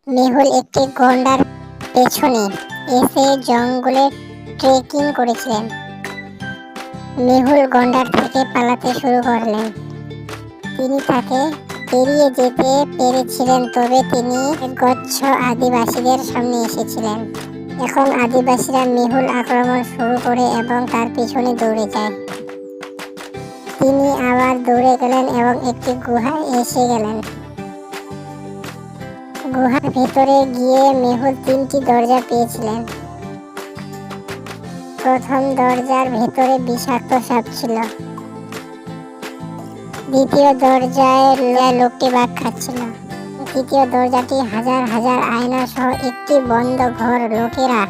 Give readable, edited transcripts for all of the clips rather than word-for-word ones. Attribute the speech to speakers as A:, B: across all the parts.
A: মেহুল একটি গন্ডার পেছনে এসে জঙ্গলে ট্রেকিং করেছিলেন। মেহুল গন্ডার থেকে পালাতে শুরু করলেন। তিনি তাকে এড়িয়ে যেতে পেরেছিলেন, তবে তিনি গচ্ছ আদিবাসীদের সামনে এসেছিলেন। এখন আদিবাসীরা মেহুল আক্রমণ শুরু করে এবং তার পিছনে দৌড়ে যায়। তিনি আবার দৌড়ে গেলেন এবং একটি গুহায় এসে গেলেন। গুহার ভেতরে গিয়ে মেহুল 3টি দরজা পেয়েছিলেন। প্রথম দরজার ভেতরে বিষাক্ত সাপ ছিল। দ্বিতীয় দরজায় লোকটি বাঘ খাচ্ছিল। তৃতীয় দরজাটি হাজার হাজার আয়না সহ একটি বন্ধ ঘর। লোকেরা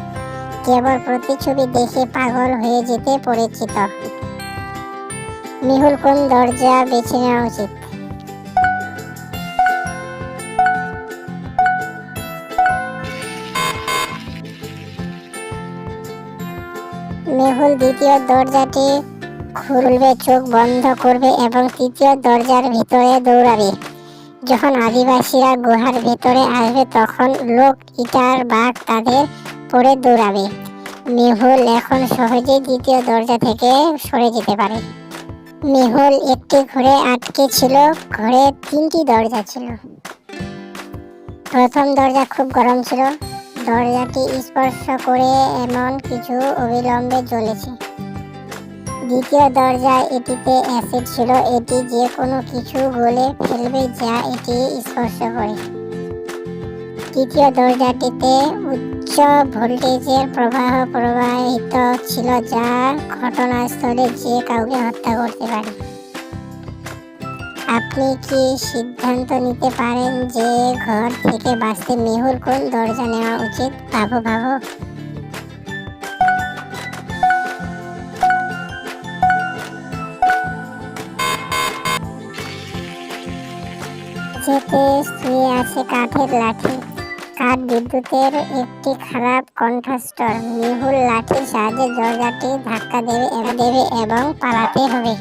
A: কেবল প্রতিচ্ছবি দেখে পাগল হয়ে যেতে পরিচিত। মেহুল কোন দরজা বেছে নেওয়া উচিত? মেহুল দ্বিতীয় দরজাটি খুলবে, চোখ বন্ধ করবে এবং তৃতীয় দরজার ভিতরে দৌড়াবে। যখন আদিবাসীরা গুহার ভেতরে আসবে তখন লোক ইটার বাঘ তাদের পরে দৌড়াবে। মেহুল এখন সহজেই দ্বিতীয় দরজা থেকে সরে যেতে পারে। মেহুল একটি ঘরে আটকে ছিল। ঘরে 3টি দরজা ছিল। প্রথম দরজা খুব গরম ছিল। দরজাটি স্পর্শ করে এমন কিছু অবিলম্বে জ্বলেছে। দ্বিতীয় দরজা, এটিতে অ্যাসিড ছিল। এটি যে কোনো কিছু গলে ফেলবে যা এটি স্পর্শ করে। তৃতীয় দরজাটিতে উচ্চ ভোল্টেজের প্রবাহ প্রবাহিত ছিল, যা ঘটনাস্থলে যে কাউকে হত্যা করতে পারে। আপনি কি সিদ্ধান্ত নিতে পারেন যে ঘর থেকে বাঁচতে মেহুল কোন দরজা নেওয়া উচিত? ভাবো। যেতে শুয়ে আছে কাঠের লাঠি। কাঠ বিদ্যুতের একটি খারাপ কন্ট্রাস্টর। মেহুল লাঠির সাহায্যে দরজাটি ধাক্কা দেবে এবং পালাতে হবে।